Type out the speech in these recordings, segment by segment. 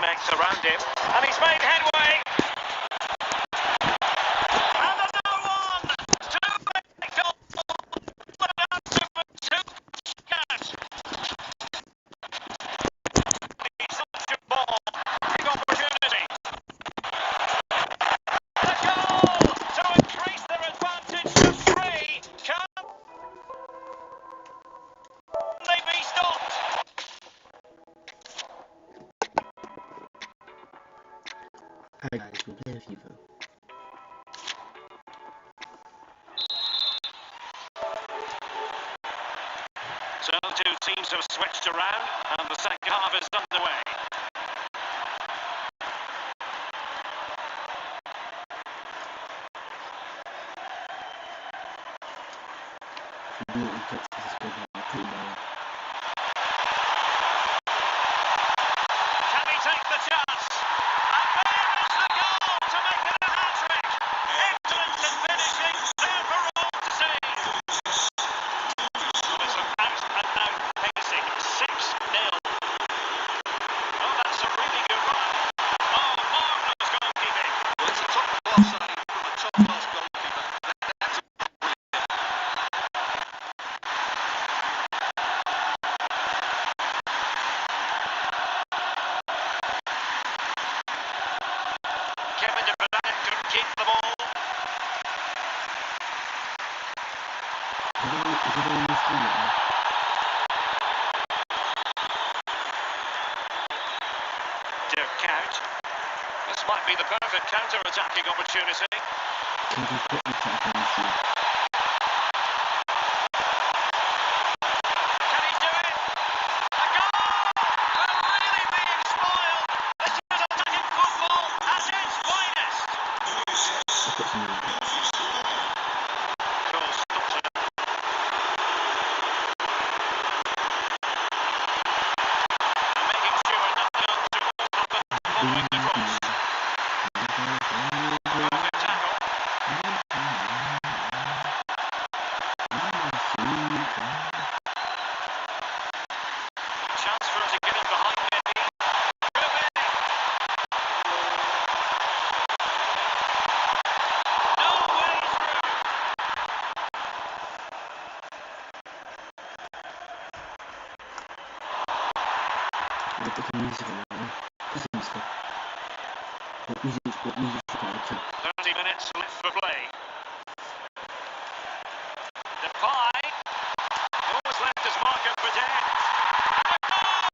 teammates around him, and he's made headway. And another one! Two big goals! What an answer for two cats! He's such a ball. Big opportunity. The goal to increase their advantage to 3. Can they be stopped? Hi guys, we're playing FIFA. So two teams have switched around and the second half is underway. Can he take the chance? And there is the goal to make it a hat-trick. Excellent in finishing, there for all to see. Well, it's an out-and-out pacing 6-0. Oh, that's a really good run. Oh, marvellous goalkeeping. Well, it's a top-class save from a top-class goalkeeper. That's a Kevin De Bruyne couldn't keep the ball. Dirk Kuyt. This might be the perfect counter-attacking opportunity. Can he do it? A goal! We're really being spoiled. This is attacking football at its finest. Goal stops it. And making sure nothing untoward happens following the cross. Oh, good tackle. Chance for us to get in behind maybe. Could be. No way through. What music 30 minutes left for play. Depay. Almost left his marker for dead. And a goal!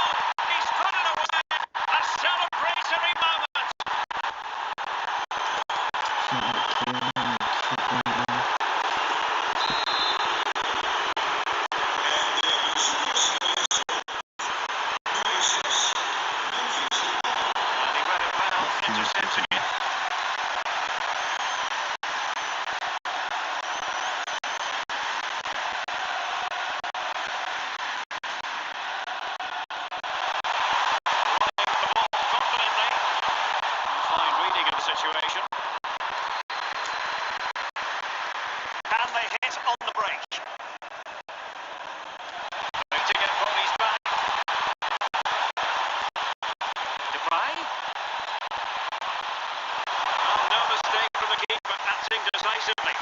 He's put it away. A celebratory moment. And he read it well, intercepting it. Running the ball confidently. Fine reading of the situation. Can they hit on the break? Going to get bodies back. Depay. Oh, no mistake from the keeper, acting decisively.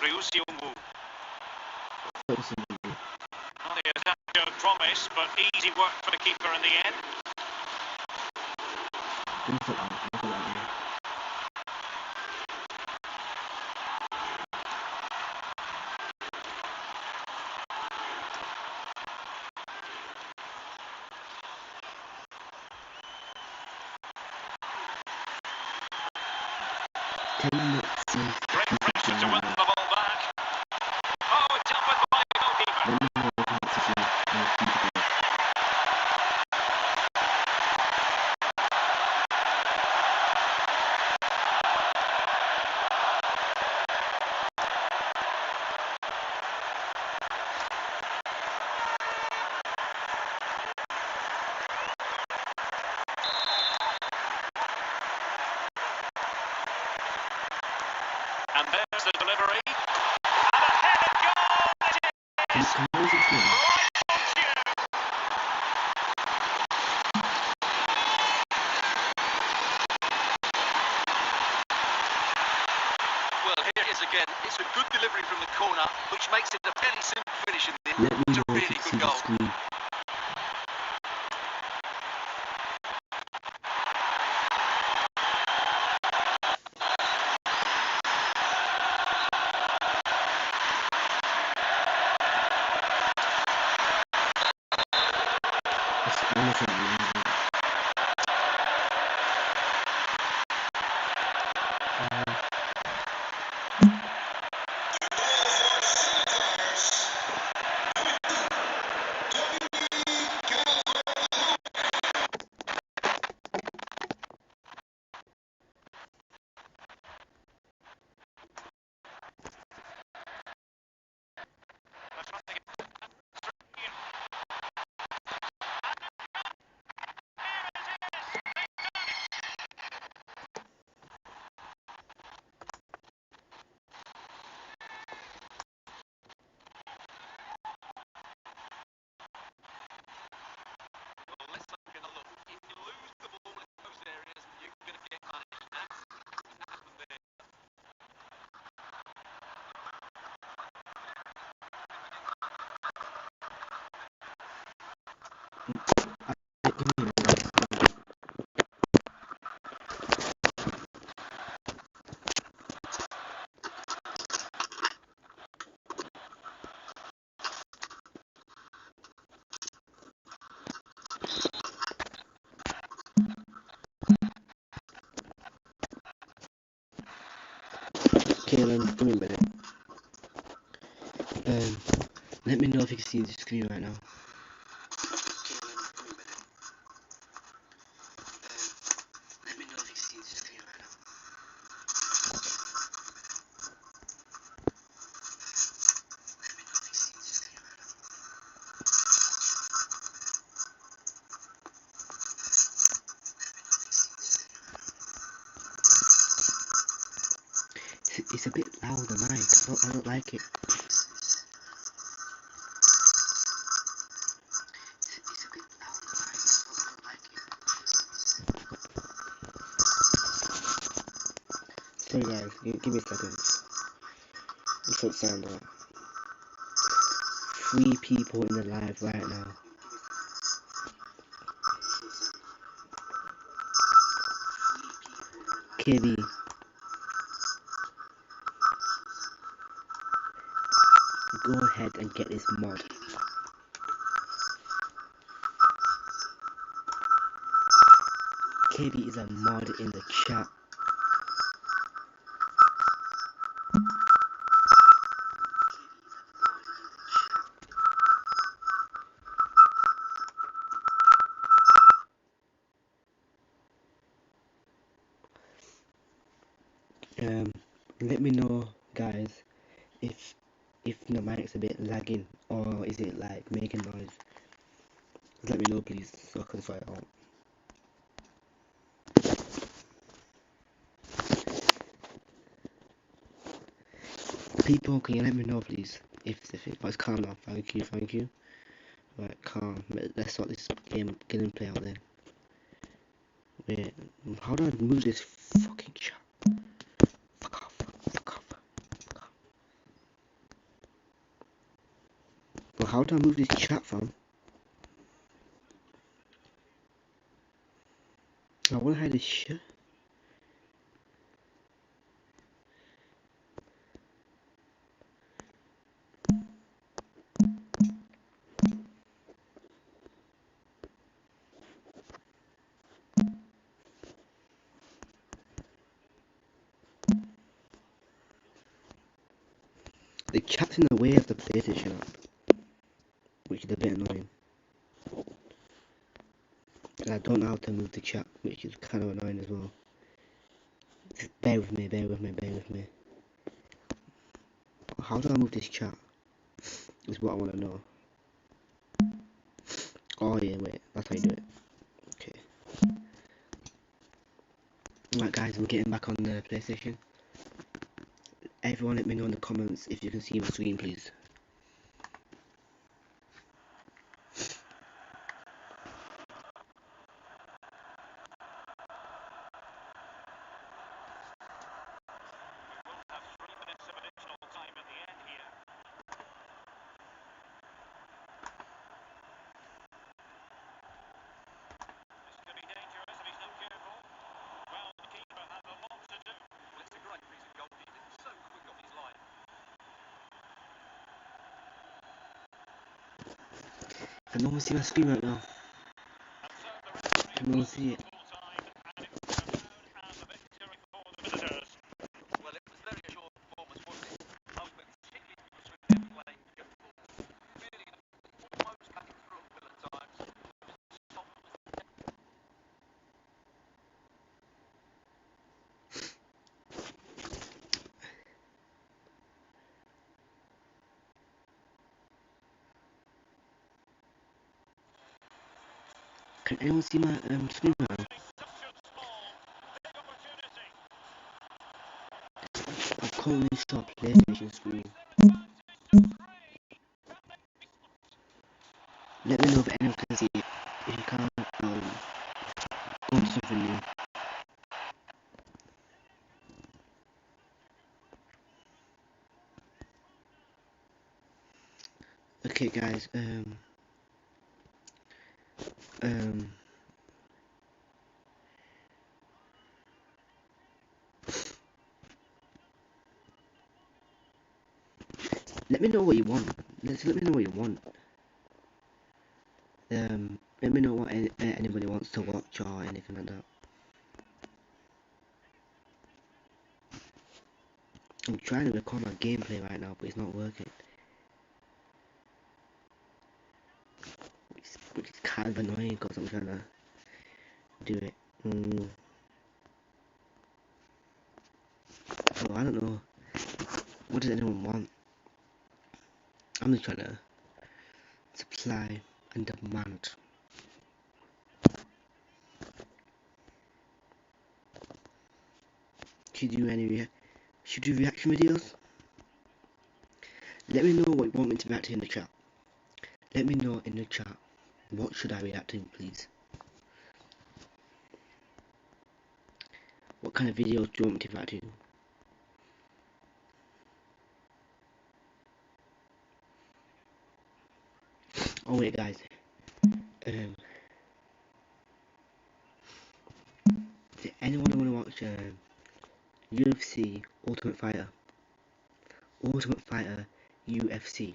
Ryusiungu. Well, the attack showed promise, but easy work for the keeper in the end. Great pressure to win the ball back. Oh, dealt with by the goalkeeper. And there's the delivery. this. How is it doing? Right on cue. Well, here it is again. It's a good delivery from the corner, which makes it a fairly simple finish in the end. Let me It's a know if really you can see good the goal. screen. It's almost amazing. Well, let's take another look. If you lose the ball in those areas, you're going to get punished. That's what happened there. Kaylin, give me a minute. Let me know if you can see the screen right now. Let me know if you can see the screen right now. It's a bit loud, the mic. I don't like it. It's a bit loud, the mic. I don't like it. Sorry guys, give me a second. Let's not sound out. 3 people in the live right now. KB, go ahead and get this mod. KB is a mod in the chat. Let me know, guys, if the mic's a bit lagging or is it like making noise. Just let me know, please, so I can sort it out. People, can you let me know, please, if the thing was calm now? Thank you. Right, calm. Let's sort this gameplay out then. Wait, how do I move this fucking chat? Fuck off. Well, how do I move this chat, fam? I wanna hide this shit. The chat's in the way of the PlayStation app, which is a bit annoying. And I don't know how to move the chat, which is kind of annoying as well. Just bear with me. How do I move this chat? Is what I want to know. Oh yeah, wait, that's how you do it. Okay. Right guys, I'm getting back on the PlayStation. Everyone let me know in the comments if you can see my screen, please. Can no one see my screen right now? Can no one see it? Well, it was very short performance, wasn't it? Particularly between them playing good football. Really almost cutting through a at times. Can anyone see my screen right now? I've currently stopped PlayStation screen. Let me know if anyone can see it. If you can't, go on to something new. Okay, guys. Let me know what you want. Let me know what you want. Let me know what anybody wants to watch or anything like that. I'm trying to record my gameplay right now, but it's not working. Which is kind of annoying because I'm trying to do it. So I don't know. What does anyone want? I'm just trying to supply and demand. Should you do reaction videos? Let me know what you want me to react to in the chat. Let me know in the chat. What should I react to, please? What kind of videos do you want me to react to? Oh wait, guys. Does anyone want to watch UFC Ultimate Fighter? Ultimate Fighter UFC.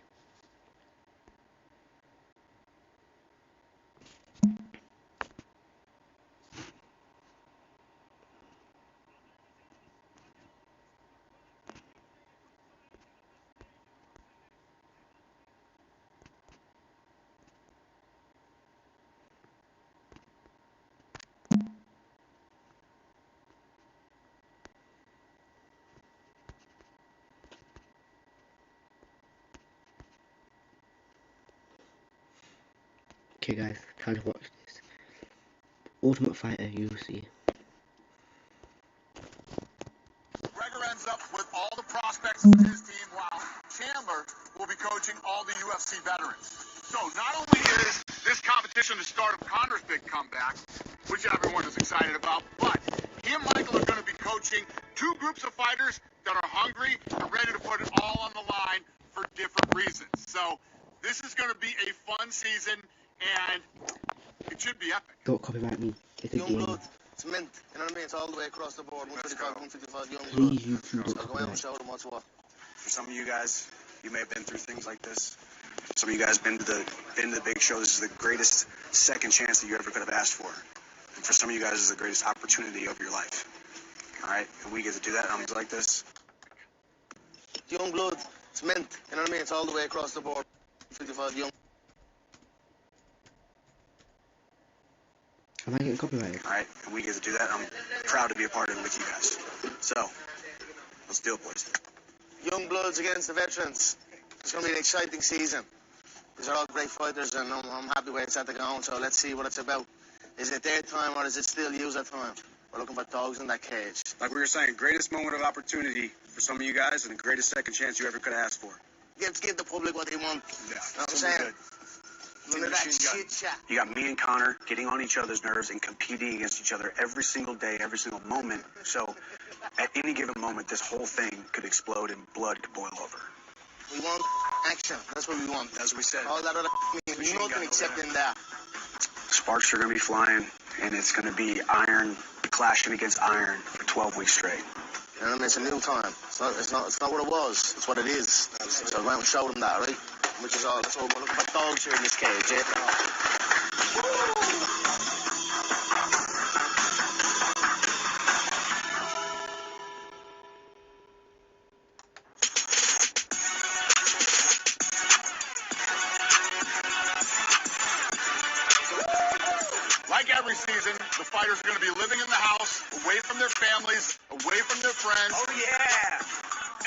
Okay, guys, time to watch this. Ultimate Fighter UFC. Gregor ends up with all the prospects of his team, while Chandler will be coaching all the UFC veterans. So not only is this competition the start of Connor's big comeback, which everyone is excited about, but he and Michael are going to be coaching two groups of fighters that are hungry and ready to put it all on the line for different reasons. So this is going to be a fun season, and it should be epic. Don't copyright me. It's a game. Blood, it's mint, you know what I mean? It's all the way across the board. 155 young blood. Please, YouTube, don't So go out and copyright. show them what's what. For some of you guys, you may have been through things like this. Some of you guys been to the big show. This is the greatest second chance that you ever could have asked for. And for some of you guys, this is the greatest opportunity of your life. All right, and we get to do that. I'm like this. Young blood, it's mint, you know what I mean? It's all the way across the board. 55 young. Am I getting copyrighted? All right, and we get to do that. I'm proud to be a part of it with you guys. So, let's do it, boys. Young bloods against the veterans. It's going to be an exciting season. These are all great fighters, and I'm happy where it's at the ground. So let's see what it's about. Is it their time or is it still user time? We're looking for dogs in that cage. Like we were saying, greatest moment of opportunity for some of you guys, and the greatest second chance you ever could have asked for. Give the public what they want. Yeah, You know what I'm saying? None of that shit chat. You got me and Connor getting on each other's nerves and competing against each other every single day, every single moment. So, at any given moment, this whole thing could explode and blood could boil over. We want action. That's what we want. As we said, All that other means Machine nothing gun except over in there. sparks are going to be flying, and it's going to be iron clashing against iron for 12 weeks straight. You know what I mean? It's a new time. It's not what it was. It's what it is. So go out and show them that, right? which is all. That's all we're looking for dogs here in this cage, eh? Like every season, the fighters are going to be living in the house, away from their families, away from their friends. Oh, yeah.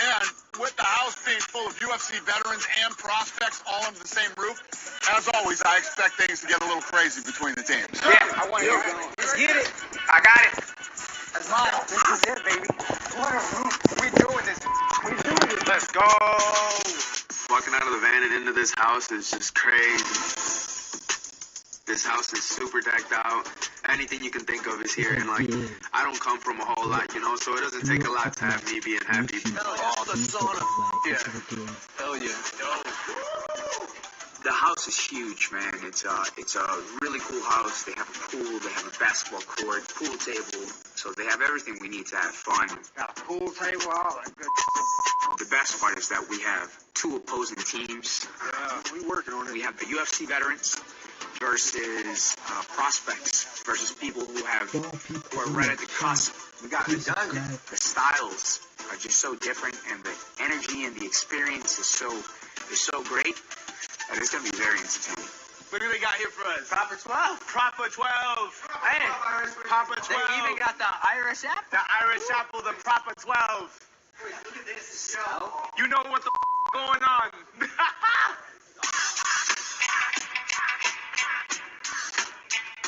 And with the house being full of UFC veterans and prospects all under the same roof, as always, I expect things to get a little crazy between the teams. Yeah, I want to hear it. Let's get it. I got it. That's mine. This is it, baby. What a roof. We doing this. We doing it. Let's go. Walking out of the van and into this house is just crazy. This house is super decked out. Anything you can think of is here. And, like, I don't come from a whole lot, you know, so it doesn't take a lot to have me being happy. All the sauna. Yeah. Hell yeah. The house is huge, man. It's a really cool house. They have a pool. They have a basketball court, pool table. So they have everything we need to have fun. Got a pool table, all that good. The best part is that we have two opposing teams. Yeah, we working on it. We have the UFC veterans versus prospects versus people who are right at the cusp. We got it done. The styles are just so different, and the energy and the experience is so great that it's gonna be very entertaining. What do they got here for us? Proper 12. Proper 12. Hey, Proper 12. They even got the Irish apple. The Irish apple, the Proper 12. Wait, look at this. You know what the going on.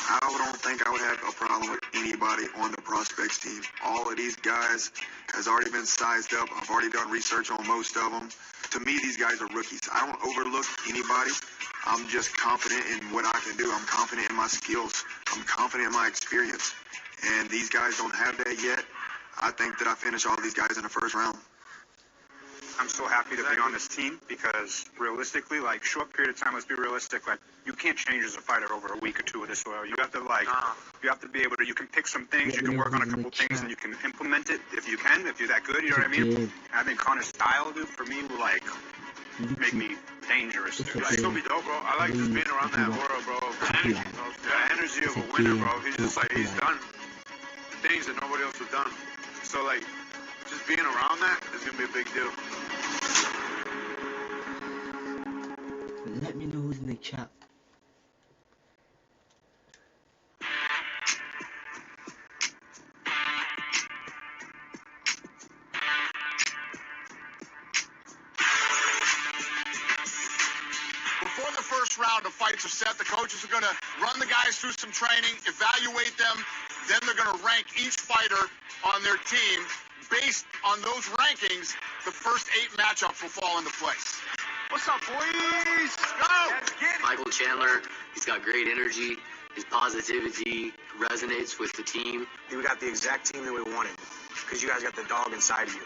I don't think I would have a problem with anybody on the prospects team. All of these guys has already been sized up. I've already done research on most of them. To me, these guys are rookies. I don't overlook anybody. I'm just confident in what I can do. I'm confident in my skills. I'm confident in my experience. And these guys don't have that yet. I think that I finished all these guys in the first round. I'm so happy to be on this team because realistically, like, short period of time, let's be realistic, like, you can't change as a fighter over a week or two of this soil. You have to, like, you have to be able to, you can pick some things, you can work on a couple things, and you can implement it if you can, if you're that good, you know what I mean? And I think Connor's style, dude, for me, will, like, make me dangerous, dude. It's gonna be dope, bro. I like just being around that aura, bro. The energy of a winner, bro. He's just like, he's done things that nobody else has done. So, like, just being around that is gonna be a big deal. Let me know who's in the chat. Before the first round of fights are set, the coaches are going to run the guys through some training, evaluate them, then they're going to rank each fighter on their team. Based on those rankings, the first 8 matchups will fall into place. What's up, boys? Go! Let's get it. Michael Chandler, he's got great energy. His positivity resonates with the team. We got the exact team that we wanted because you guys got the dog inside of you.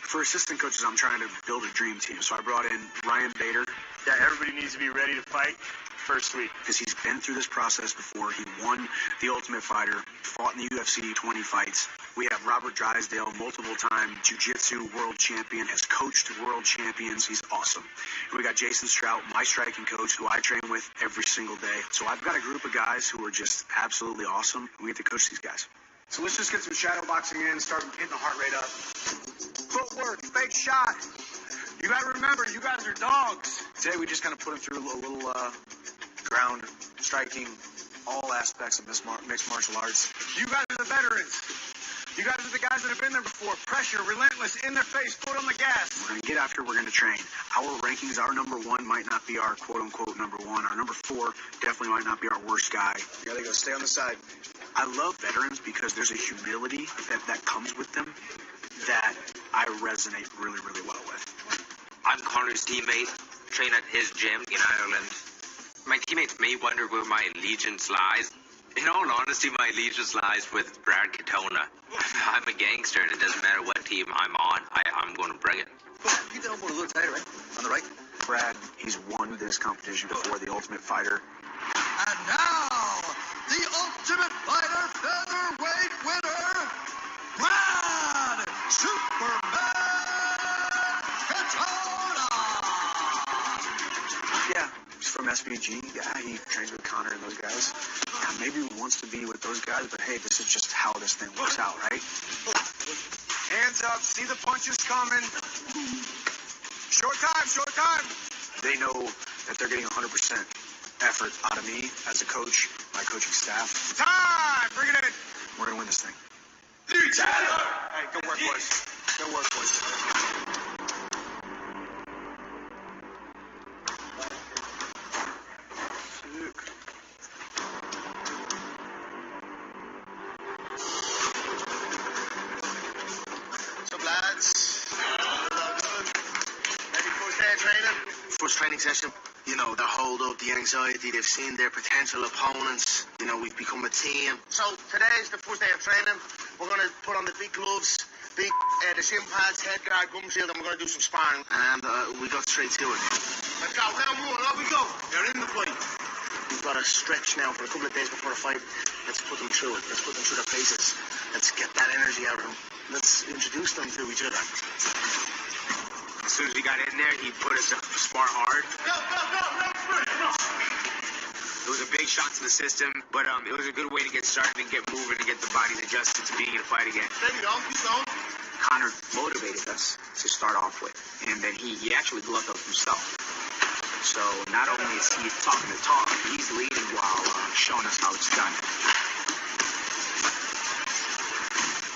For assistant coaches, I'm trying to build a dream team. So I brought in Ryan Bader. Yeah, everybody needs to be ready to fight first week. Because he's been through this process before. He won the Ultimate Fighter, fought in the UFC 20 fights. We have Robert Drysdale, multiple-time jiu-jitsu world champion, has coached world champions. He's awesome. And we got Jason Strout, my striking coach, who I train with every single day. So I've got a group of guys who are just absolutely awesome. We get to coach these guys. So let's just get some shadow boxing in and start getting the heart rate up. Footwork, fake shot. You got to remember, you guys are dogs. Today we just kind of put him through a little ground striking, all aspects of mixed martial arts. You guys are the veterans. You guys are the guys that have been there before. Pressure, relentless, in their face, foot on the gas. We're going to get after, we're going to train. Our rankings, our number 1 might not be our quote-unquote number 1. Our number 4 definitely might not be our worst guy. You got to go stay on the side. I love veterans because there's a humility that comes with them that I resonate really, really well with. I'm Connor's teammate, train at his gym in Ireland. My teammates may wonder where my allegiance lies. In all honesty, my allegiance lies with Brad Katona. I'm a gangster, and it doesn't matter what team I'm on. I'm going to bring it. Keep the elbow a little tighter, right? On the right. Brad, he's won this competition before, the Ultimate Fighter. And now, the Ultimate Fighter featherweight winner, Brad Superman Katona! from SBG. Yeah, he trains with Connor and those guys. Yeah, maybe he wants to be with those guys, but hey, this is just how this thing works out, right? Hands up. See the punches coming. Short time. Short time. They know that they're getting 100% effort out of me as a coach, my coaching staff. Time. Bring it in. We're going to win this thing. Hey, good work, boys. Good work, boys. What's up, lads? Maybe first day of training? First training session. You know, their hold up, the anxiety, they've seen their potential opponents. You know, we've become a team. So today's the first day of training. We're going to put on the big gloves, the shin pads, head guard, gum shield, and we're going to do some sparring. And we got straight to it. Let's go. Round one. Off we go. They're in the fight. We've got to stretch now for a couple of days before the fight. Let's put them through it. Let's put them through their paces. Let's get that energy out of them. Let's introduce them to each other. As soon as we got in there, he put us to spar hard. It was a big shock to the system, but it was a good way to get started and get moving and get the bodies adjusted to being in a fight again. There you go. Keep going. Connor motivated us to start off with, and then he actually gloved up himself. So not only is he talking the talk, he's leading while showing us how it's done.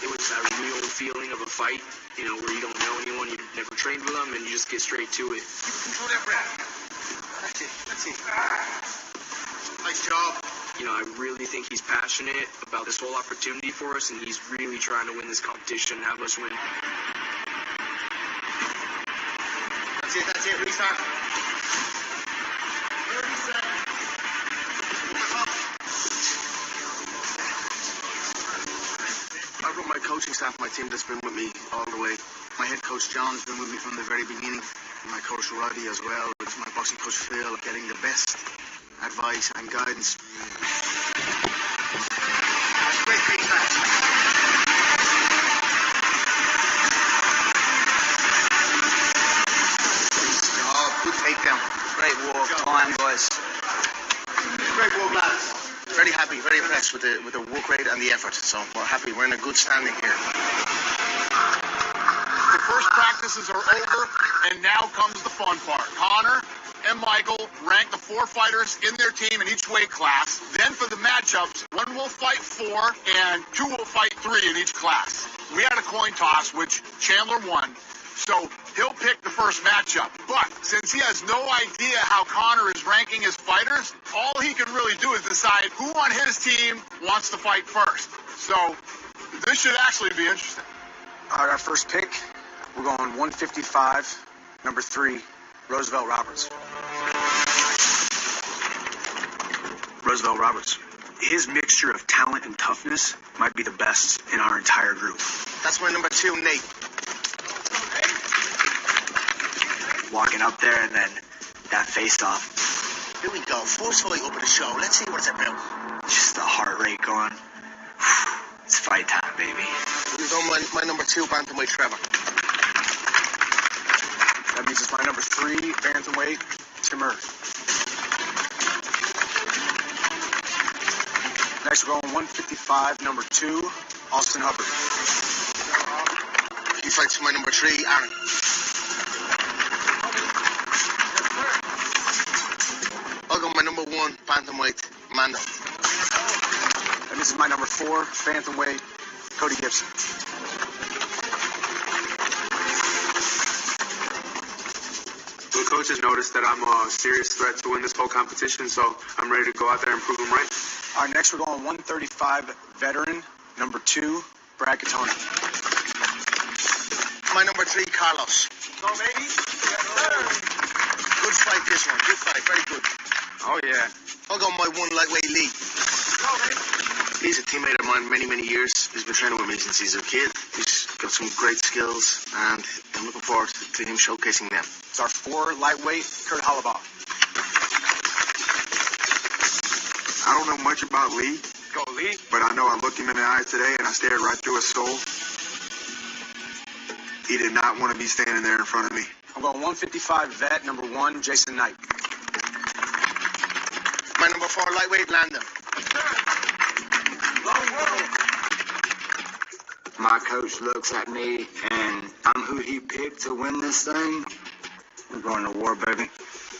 It was a real feeling of a fight, you know, where you don't know anyone, you've never trained with them, and you just get straight to it. Control that breath. That's it. That's it. Nice job. You know, I really think he's passionate about this whole opportunity for us, and he's really trying to win this competition and have us win. That's it. That's it. Restart. 30 seconds. I've got my coaching staff, my team that's been with me all the way. My head coach John's been with me from the very beginning. My coach Roddy as well. My boxing coach Phil, getting the best advice and guidance. That's great feedback. Oh, good takedown. Great walk, time, boys. Great work, lads. Very happy, very impressed with the work rate and the effort. So we're happy. We're in a good standing here. The first practices are over, and now comes the fun part. Connor and Michael rank the 4 fighters in their team in each weight class. Then for the matchups, 1 will fight 4 and 2 will fight 3 in each class. We had a coin toss, which Chandler won. So he'll pick the first matchup. But since he has no idea how Connor is ranking his fighters, all he can really do is decide who on his team wants to fight first. So this should actually be interesting. All right, our first pick, we're going 155, number 3, Roosevelt Roberts. Roosevelt Roberts. His mixture of talent and toughness might be the best in our entire group. That's my number 2, Nate. Walking up there and then that face-off. Here we go. First fight up of the show. Let's see what it's about. Just the heart rate going. It's fight time, baby. Here's on my number 2, bantamweight Trevor. That means it's my number 3, bantamweight Timur. Next, we're going 155, number 2, Austin Hubbard. He fights my number 3, Aaron. I'll go my number 1, bantamweight Mando. And this is my number 4, bantamweight Cody Gibson. The coach has noticed that I'm a serious threat to win this whole competition, so I'm ready to go out there and prove him right. All right, next we're going 135, veteran, number 2, Brad Katona. My number 3, Carlos. Go, baby. Good fight, this one. Good fight. Very good. Oh, yeah. I'll go my 1, lightweight Lee. Go, baby. He's a teammate of mine many, many years. He's been training with me since he's a kid. He's got some great skills, and I'm looking forward to him showcasing them. It's our 4, lightweight Kurt Hollabaugh. I don't know much about Lee, Go, Lee. but I know I looked him in the eye today and I stared right through his soul. He did not want to be standing there in front of me. I'm going 155, vet, number 1, Jason Knight. before lightweight Landon. My coach looks at me, and I'm who he picked to win this thing. We're going to war, baby.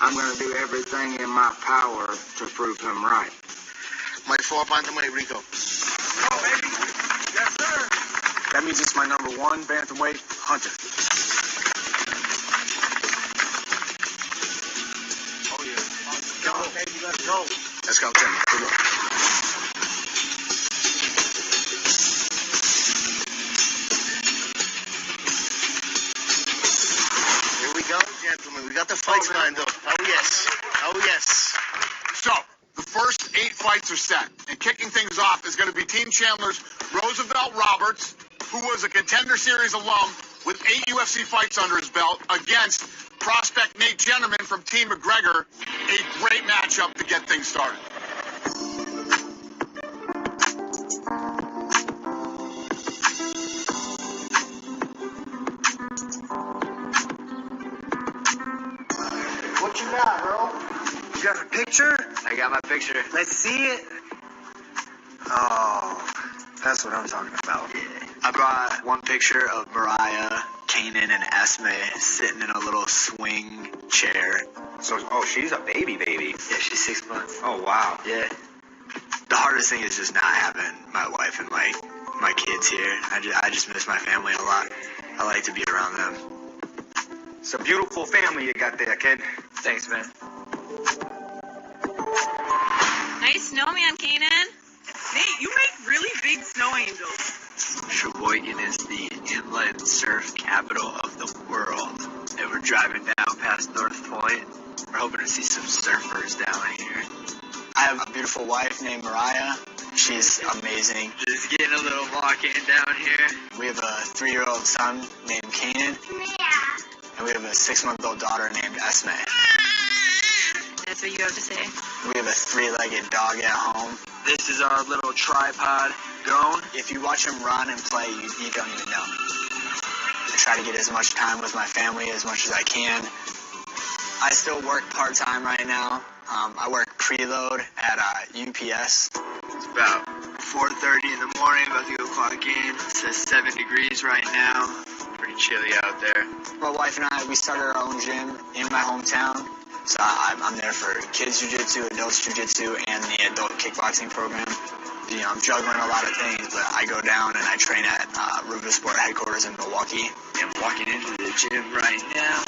I'm going to do everything in my power to prove him right. My 4 bantamweight Rico. Oh, baby. Yes, sir. That means it's my number 1 bantamweight, Hunter. Oh, yeah. Let's go, baby. Let's go. Let's go, Tim. Good luck. Here we go, gentlemen. We got the fights lined up. Oh, yes. Oh, yes. So, the first 8 fights are set. And kicking things off is going to be Team Chandler's Roosevelt Roberts, who was a Contender Series alum with 8 UFC fights under his belt, against prospect Nate Jennerman from Team McGregor. A great matchup to get things started. What you got, bro? You got a picture? I got my picture. Let's see it. Oh, that's what I'm talking about. I brought one picture of Mariah, Kanan, and Esme sitting in a little swing chair. So, she's a baby. Yeah, she's 6 months. Oh, wow. Yeah. The hardest thing is just not having my wife and my kids here. I just miss my family a lot. I like to be around them. It's a beautiful family you got there, kid. Thanks, man. Nice snowman, Kanan. Nate, you make really big snow angels. Sheboygan is the inland surf capital of the world. And we're driving down past North Point. We're hoping to see some surfers down here. I have a beautiful wife named Mariah. She's amazing. Just getting a little walk-in down here. We have a 3-year-old son named Kanan. And we have a 6-month-old daughter named Esme. That's what you have to say. We have a 3-legged dog at home. This is our little tripod Gone. If you watch him run and play, you don't even know. I try to get as much time with my family as much as I can. I still work part-time right now. I work preload at UPS. It's about 4:30 in the morning, about to go clock in. It says 7 degrees right now. Pretty chilly out there. My wife and I, we started our own gym in my hometown. So I'm there for kids jiu-jitsu, adults jiu-jitsu, and the adult kickboxing program. You know, I'm juggling a lot of things, but I go down and I train at Rufus Sport headquarters in Milwaukee. I'm walking into the gym right now.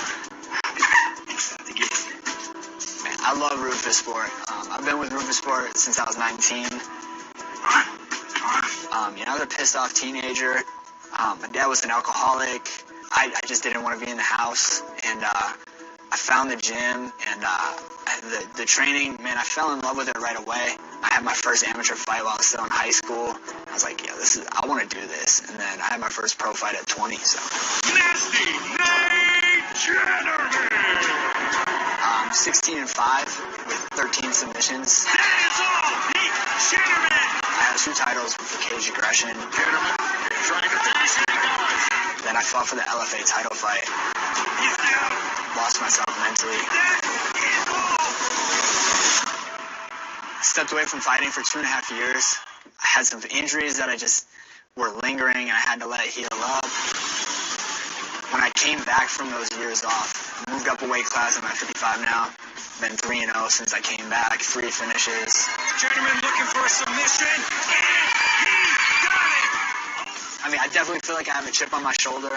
Man, I love Rufus Sport. I've been with Rufus Sport since I was 19. I was a pissed off teenager. My dad was an alcoholic. I just didn't want to be in the house, and I found the gym, and the training, man, I fell in love with it right away. I had my first amateur fight while I was still in high school. I was like, yeah, I want to do this. And then I had my first pro fight at 20, so. Nasty Nate Jennerman! 16-5 with 13 submissions. That is all, Nate Jennerman! I had 2 titles for cage aggression. Jennerman trying to finish it, guys. Then I fought for the LFA title fight. He's down. Lost myself mentally. That is all. Stepped away from fighting for 2.5 years. I had some injuries that I just were lingering and I had to let heal up. When I came back from those years off, moved up a weight class. I'm at 55 now. Been 3-0 since I came back. 3 finishes. Jennerman looking for a submission, and he got it. I mean, I definitely feel like I have a chip on my shoulder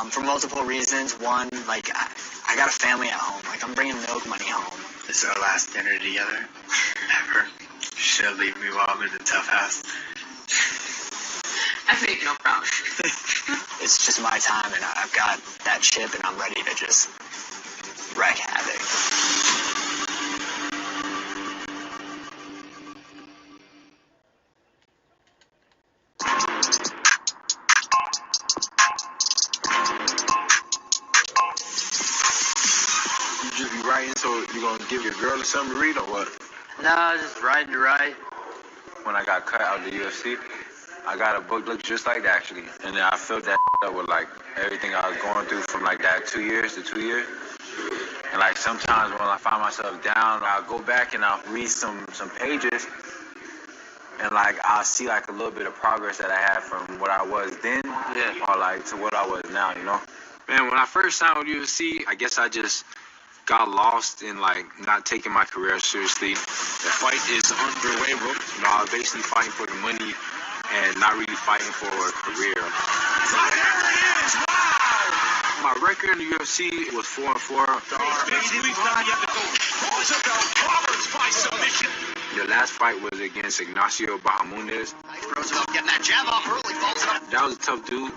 for multiple reasons. One, like, I got a family at home. Like, I'm bringing milk money home. This is our last dinner together. Ever. She'll leave me while I'm in the TUF house. I make no promise. It's just my time, and I've got that chip, and I'm ready to just wreak havoc. You just be writing, so you gonna give your girl something to read or what? No, just writing to write. When I got cut out of the UFC, I got a book looked just like that actually, and then I filled that up with like everything I was going through from like that 2 years to 2 years, And like sometimes when I find myself down, I'll go back and I'll read some pages, and like I'll see like a little bit of progress that I had from what I was then, or like to what I was now, you know. Man, when I first signed with UFC, I guess I just got lost in like not taking my career seriously. The fight is underway, bro. You know, I was basically fighting for the money and not really fighting for a career. My record in the UFC was 4-4. The last fight was against Ignacio Bahamondes. Roosevelt getting that jab off early, falls it up. That was a tough dude.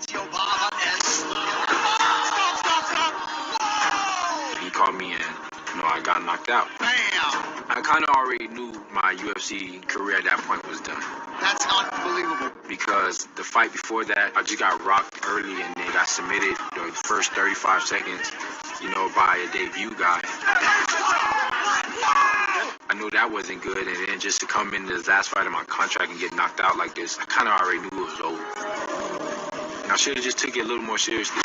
He caught me and, you know, I got knocked out. Bam! I kind of already knew my UFC career at that point was done. That's unbelievable. Because the fight before that, I just got rocked early and then got submitted the first 35 seconds, you know, by a debut guy. I knew that wasn't good, and then just to come in this last fight of my contract and get knocked out like this, I kind of already knew it was over. And I should have just took it a little more seriously.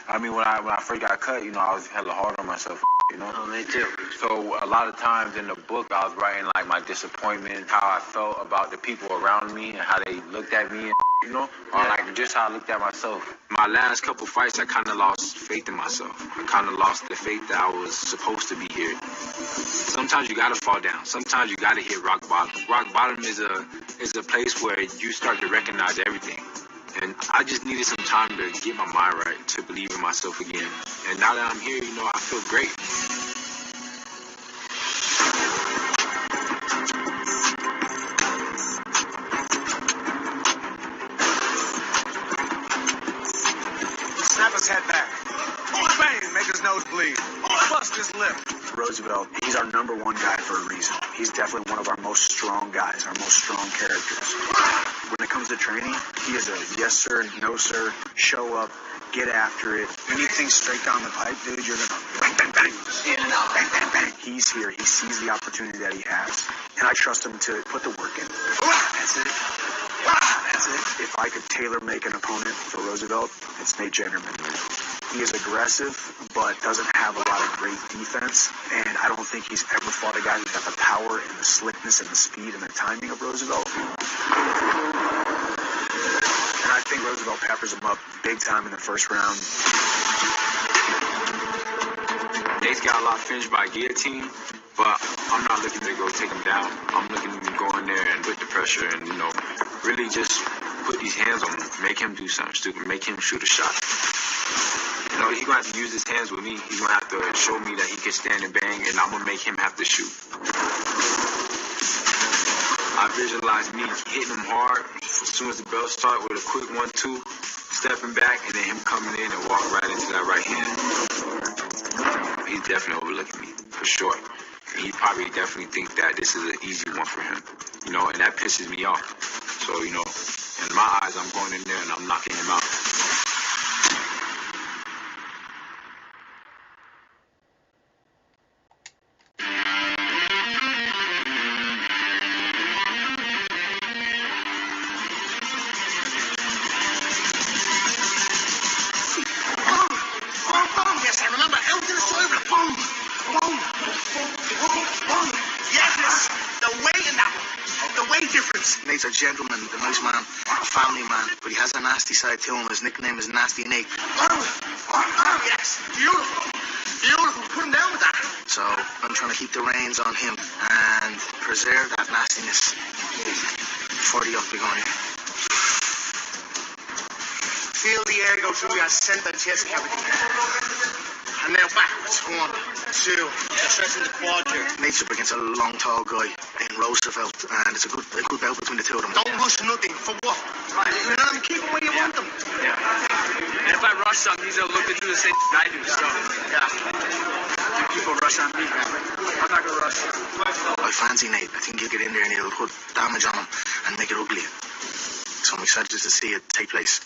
I mean, when I first got cut, you know, I was hella hard on myself, you know. Oh, me too. So a lot of times in the book, I was writing like my disappointment, how I felt about the people around me and how they looked at me, and, you know, or like just how I looked at myself. My last couple fights, I kind of lost faith in myself. I kind of lost the faith that I was supposed to be here. Sometimes you gotta fall down. Sometimes you gotta hit rock bottom. Rock bottom is a place where you start to recognize everything. And I just needed some time to get my mind right, to believe in myself again. And now that I'm here, you know, I feel great. Snap his head back. Bang! Make his nose bleed. Bust his lip. Roosevelt, he's our number one guy for a reason. He's definitely one of our most strong guys, our most strong characters. When it comes to training, he is a yes sir, no sir, show up, get after it. Anything straight down the pipe, dude, you're gonna bang, bang, bang, in and out, bang, bang, bang. He's here. He sees the opportunity that he has, and I trust him to put the work in. That's it. That's it. If I could tailor make an opponent for Roosevelt, it's Nate Jennerman. He is aggressive, but doesn't have a lot of great defense, and I don't think he's ever fought a guy who's got the power and the slickness and the speed and the timing of Roosevelt. And I think Roosevelt peppers him up big time in the first round. Nate's got a lot finished by guillotine, but I'm not looking to go take him down. I'm looking to go in there and put the pressure and, you know, really just put these hands on him, make him do something stupid, make him shoot a shot. You know, he's going to have to use his hands with me. He's going to have to show me that he can stand and bang, and I'm going to make him have to shoot. I visualize me hitting him hard as soon as the bell starts with a quick 1-2, stepping back, and then him coming in and walking right into that right hand. He's definitely overlooking me, for sure. And he probably definitely thinks that this is an easy one for him, you know, and that pisses me off. So, you know, in my eyes, I'm going in there and I'm knocking him out. Yes, I remember. Yes, the way in that one. The way difference. Nate's a gentleman, a nice man, a family man, but he has a nasty side to him. His nickname is Nasty Nate. Yes, beautiful. Beautiful. Put him down with that. So I'm trying to keep the reins on him and preserve that nastiness for the octagon. Feel the air go through your center chest cavity. And now backwards. 1, 2. Stretching the quad here. Nate's up against a long, tall guy in Roosevelt, and it's a good bout between the two of them. Don't rush nothing. For what? Right. You know, keep them where you want them. Yeah. And if I rush some, he's going to look to do the same thing I do. So, yeah. People rush on me, man. I'm not going to rush. I fancy Nate. I think he'll get in there and he'll put damage on him and make it ugly. So I'm excited to see it take place.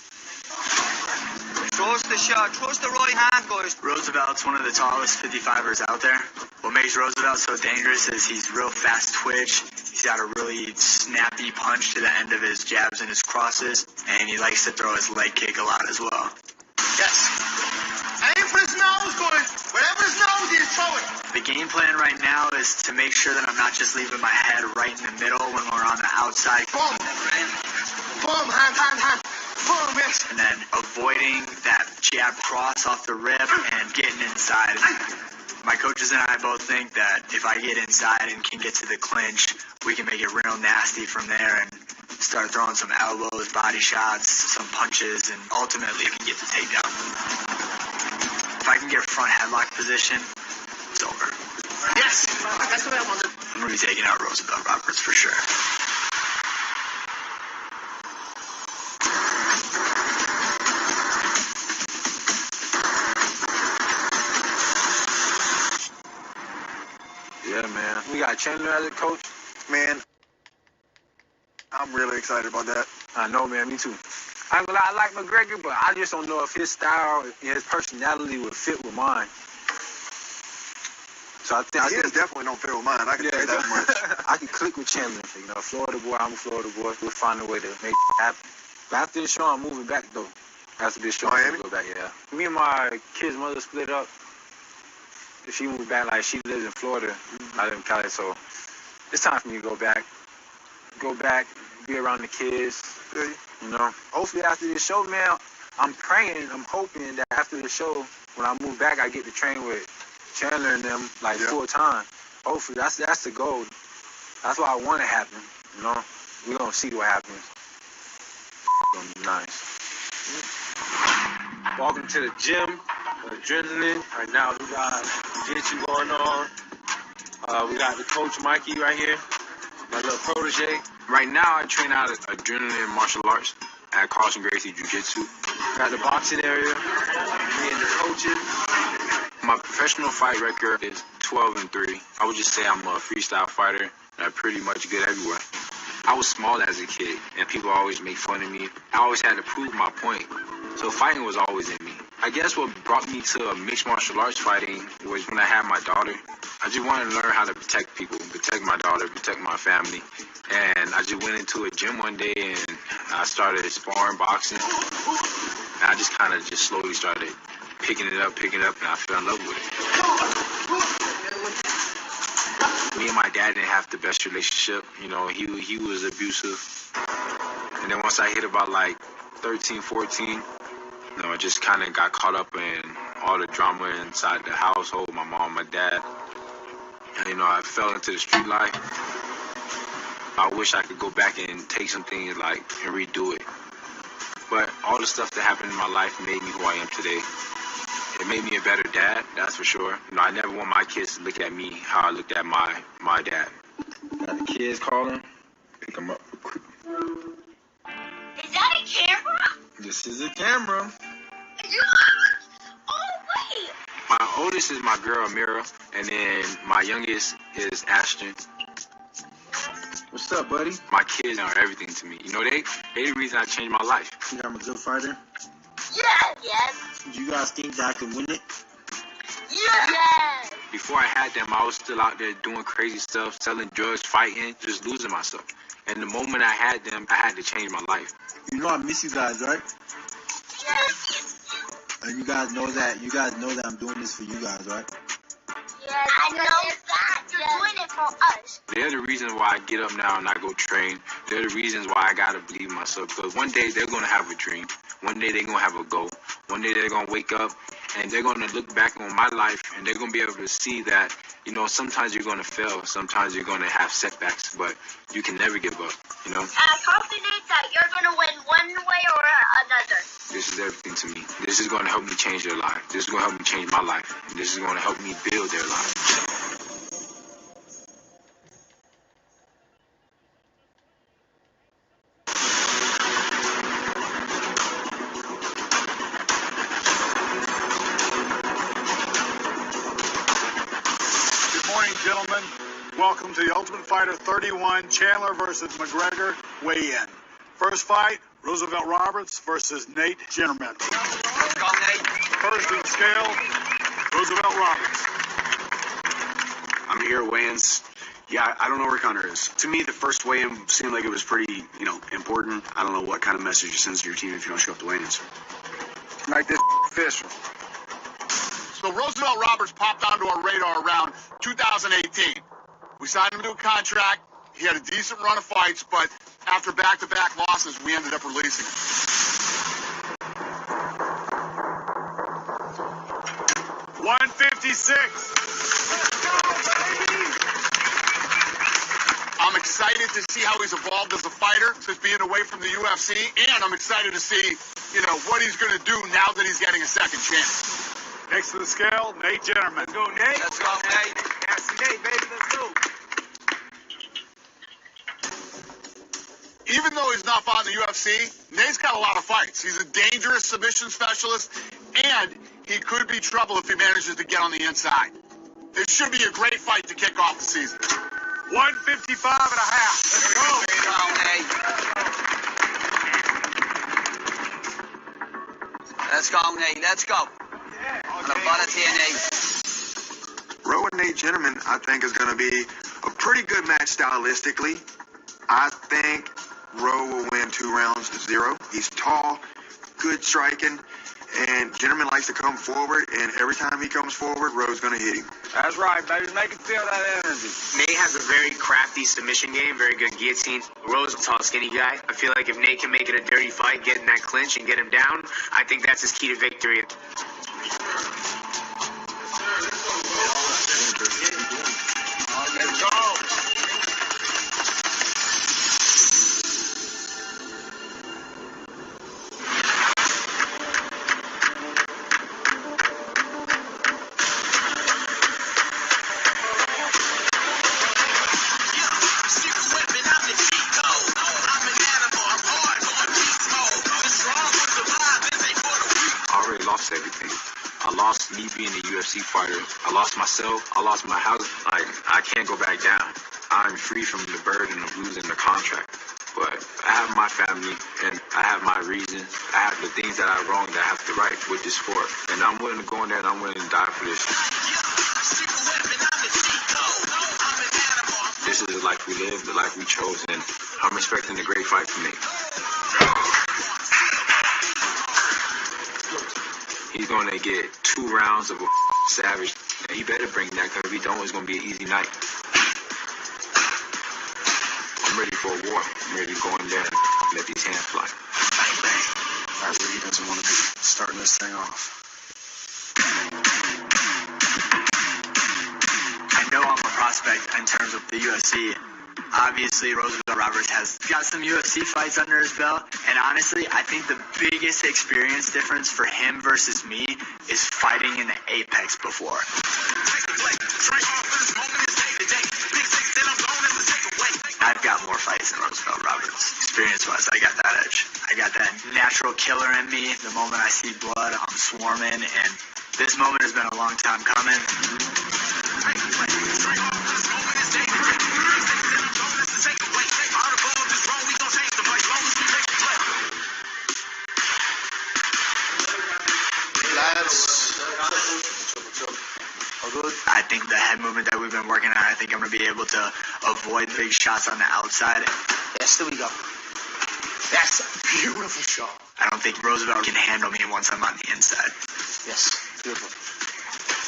Trust the shot. Trust the right hand, guys. Roosevelt's one of the tallest 55ers out there. What makes Roosevelt so dangerous is he's real fast twitch. He's got a really snappy punch to the end of his jabs and his crosses. And he likes to throw his leg kick a lot as well. Yes. Aim for his nose, guys. Wherever his nose is, throw it. game plan right now is to make sure that I'm not just leaving my head right in the middle when we're on the outside. Boom. Boom. Hand. Boom, bitch. And then avoiding that jab cross off the rip and getting inside. My coaches and I both think that if I get inside and can get to the clinch, we can make it real nasty from there and start throwing some elbows, body shots, some punches, and ultimately can get the takedown. If I can get a front headlock position, it's over. Yes. That's what I wanted. I'm going to be taking out Roosevelt Roberts for sure. Yeah, man. We got Chandler as a coach. Man, I'm really excited about that. I know, man. Me too. I like McGregor, but I just don't know if his style and his personality would fit with mine. So I think His definitely don't fit with mine. I can say that much. I can click with Chandler. You know, Florida boy, I'm a Florida boy. We'll find a way to make it happen. But after the show, I'm moving back though. After this show, I'm gonna go back. Yeah. Me and my kid's mother split up. She moved back. Like she lives in Florida. I live in Cali, so it's time for me to go back. Go back, be around the kids. You know. Hopefully after this show, man, I'm praying, I'm hoping that after the show, when I move back, I get to train with Chandler and them like full time. Hopefully that's the goal. That's what I want to happen. You know. We're gonna see what happens. It's gonna be nice. Welcome to the gym. Adrenaline. Right now we got jiu-jitsu going on. We got the coach Mikey right here, my little protege. Right now I train out of Adrenaline Martial Arts at Carlson Gracie Jiu-Jitsu. Got the boxing area, me and the coaches. My professional fight record is 12-3. I would just say I'm a freestyle fighter and I'm pretty much good everywhere. I was small as a kid and people always make fun of me. I always had to prove my point. So fighting was always in me. I guess what brought me to mixed martial arts fighting was when I had my daughter. I just wanted to learn how to protect people, protect my daughter, protect my family. And I just went into a gym one day and I started sparring boxing. And I just kind of just slowly started picking it up, and I fell in love with it. Me and my dad didn't have the best relationship. You know, he was abusive. And then once I hit about like 13, 14, you know, I just kind of got caught up in all the drama inside the household, my mom, my dad. And, you know, I fell into the street life. I wish I could go back and take some things like and redo it. But all the stuff that happened in my life made me who I am today. It made me a better dad, that's for sure. You know, I never want my kids to look at me how I looked at my dad. Got the kids calling. Pick them up real quick. Is that a camera? This is a camera. Oh, wait. My oldest is my girl, Amira, and then my youngest is Ashton. What's up, buddy? My kids are everything to me. You know, they the reason I changed my life. You think I'm a good fighter? Yes. Do you guys think that I can win it? Yes. Before I had them, I was still out there doing crazy stuff, selling drugs, fighting, just losing myself. And the moment I had them, I had to change my life. You know I miss you guys, right? Yes. And you guys know that I'm doing this for you guys, right? Yes. I know that. You're doing it for us. They're the reasons why I get up now and I go train. They're the reasons why I gotta believe in myself. Because one day they're gonna have a dream. One day they're gonna have a goal. One day they're gonna wake up and they're gonna look back on my life and they're gonna be able to see that, you know, sometimes you're gonna fail, sometimes you're gonna have setbacks, but you can never give up, you know? I'm confident that you're gonna win one way or another. This is everything to me. This is gonna help me change their life. This is gonna help me change my life. And this is gonna help me build their life. Gentlemen, welcome to the Ultimate Fighter 31, Chandler versus McGregor weigh-in. First fight, Roosevelt Roberts versus Nate Ginterman. First in scale, Roosevelt Roberts. I'm here at weigh-ins. Yeah, I don't know where Connor is. To me, the first weigh-in seemed like it was pretty, important. I don't know what kind of message it sends to your team if you don't show up to weigh-ins. Like this official. So Roosevelt Roberts popped onto our radar around 2018. We signed him to a contract. He had a decent run of fights, but after back-to-back losses, we ended up releasing him. 156. I'm excited to see how he's evolved as a fighter since being away from the UFC, and I'm excited to see, what he's going to do now that he's getting a second chance. Next to the scale, Nate Jennerman. Let's go, Nate. Let's go, Nate. That's Nate, baby. Let's go. Even though he's not fought in the UFC, Nate's got a lot of fights. He's a dangerous submission specialist, and he could be trouble if he manages to get on the inside. This should be a great fight to kick off the season. 155 and a half. Let's go. Let's go, Nate. Let's go. On the bottom here, Nate. Roe and Nate Jennerman, I think, is going to be a pretty good match stylistically. I think Roe will win 2-0. He's tall, good striking, and Jennerman likes to come forward, and every time he comes forward, Roe's going to hit him. That's right, baby. Make him feel that energy. Nate has a very crafty submission game, very good guillotine. Roe's a tall, skinny guy. I feel like if Nate can make it a dirty fight, get in that clinch and get him down, I think that's his key to victory. Let's go. Everything. I lost me being a UFC fighter. I lost myself. I lost my house. I can't go back down. I'm free from the burden of losing the contract. But I have my family and I have my reasons. I have the things that I wronged that I have to right with this sport. And I'm willing to go in there and I'm willing to die for this. This is the life we live, the life we chose, and I'm expecting a great fight for me. He's going to get 2 rounds of a savage. And he better bring that, because if he don't, it's going to be an easy night. I'm ready for a war. I'm ready to go in there and let these hands fly. Bang, bang. Right where he doesn't want to be, starting this thing off. I know I'm a prospect in terms of the UFC. Obviously, Roosevelt Roberts has got some UFC fights under his belt, and honestly, I think the biggest experience difference for him versus me is fighting in the Apex before. I've got more fights than Roosevelt Roberts. Experience-wise, I got that edge. I got that natural killer in me. The moment I see blood, I'm swarming, and this moment has been a long time coming. I think the head movement that we've been working on, I think I'm going to be able to avoid big shots on the outside. Yes, there we go. That's a beautiful shot. I don't think Roosevelt can handle me once I'm on the inside. Yes, beautiful.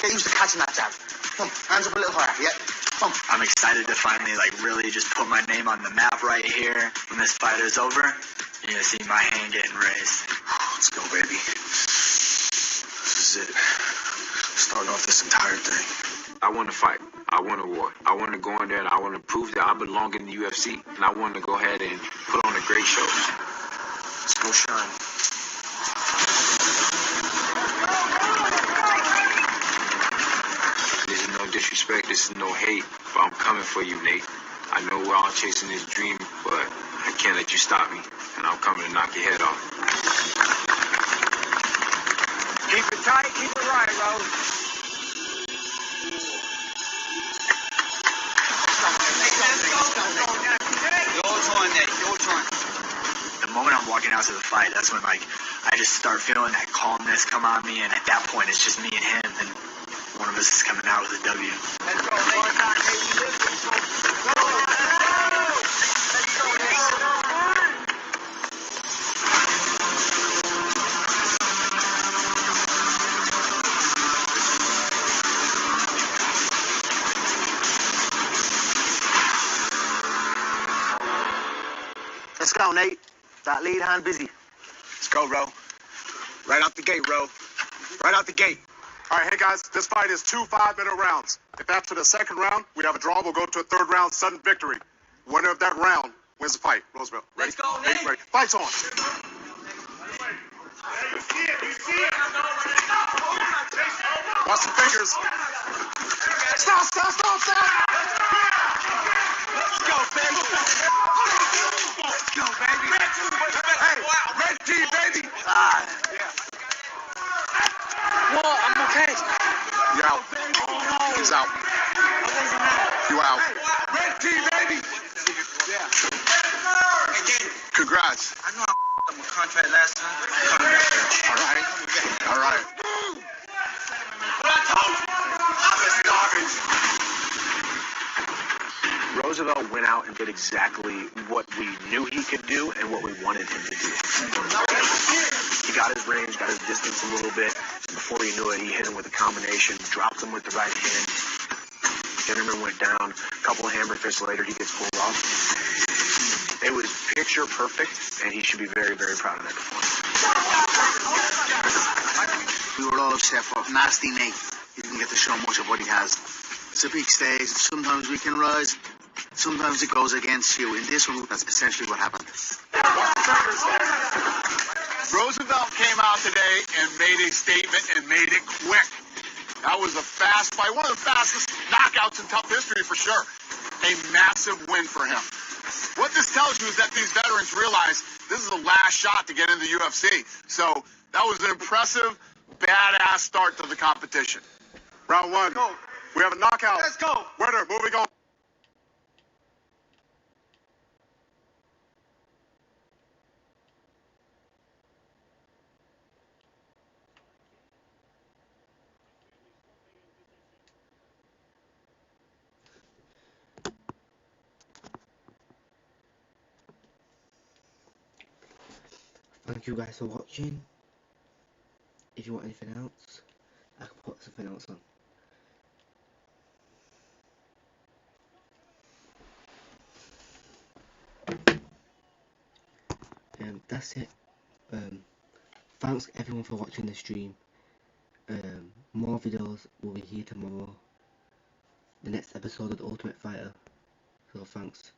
Get used to catching that jab. Come on, hands up a little higher, yeah? Come on. I'm excited to finally, really just put my name on the map right here. When this fight is over, you're going to see my hand getting raised. Let's go, baby. This is it. Starting off this entire thing. I want to fight. I want a war. I want to go in there and I want to prove that I belong in the UFC. And I want to go ahead and put on a great show. Let's go shine. This is no disrespect. This is no hate. But I'm coming for you, Nate. I know we're all chasing this dream, but I can't let you stop me. And I'm coming to knock your head off. Keep it tight, keep it right, Rose. Your turn, Nate. Your turn. The moment I'm walking out to the fight, that's when I just start feeling that calmness come on me, and at that point it's just me and him, and one of us is coming out with a W. Let's go, Nate. go, Nate. That lead hand busy. Let's go, Ro. Right out the gate, Ro. Right out the gate. All right, hey guys, this fight is 2 5-minute rounds. If after the second round we have a draw, we'll go to a third round sudden victory. Winner of that round wins the fight. Roosevelt, ready? Let's go, Nate. Ready? Fight's on. Watch the fingers. Stop. Let's go, baby. Let's go, baby. Hey, red team, baby. Whoa, I'm okay. You out. He's out. You out. Red team, baby. Yeah. Congrats. I know I up my contract last time. All right. But I told you, I'm a garbage. Roosevelt went out and did exactly what we knew he could do and what we wanted him to do. He got his range, got his distance a little bit. Before he knew it, he hit him with a combination, dropped him with the right hand. Gentleman went down. A couple of hammer fists later, he gets pulled off. It was picture perfect, and he should be very, very proud of that performance. We were all upset for nasty Nate. He didn't get to show much of what he has. It's a big stage. Sometimes we can rise. Sometimes it goes against you. In this one, that's essentially what happened. Roosevelt came out today and made a statement and made it quick. That was a fast fight, one of the fastest knockouts in TUF history for sure. A massive win for him. What this tells you is that these veterans realize this is the last shot to get into the UFC. So that was an impressive, badass start to the competition. Round one. Go. We have a knockout. Let's go. Winner, moving on. Thank you guys for watching. If you want anything else, I can put something else on. That's it. Thanks everyone for watching the stream. More videos will be here tomorrow. The next episode of The Ultimate Fighter. So thanks.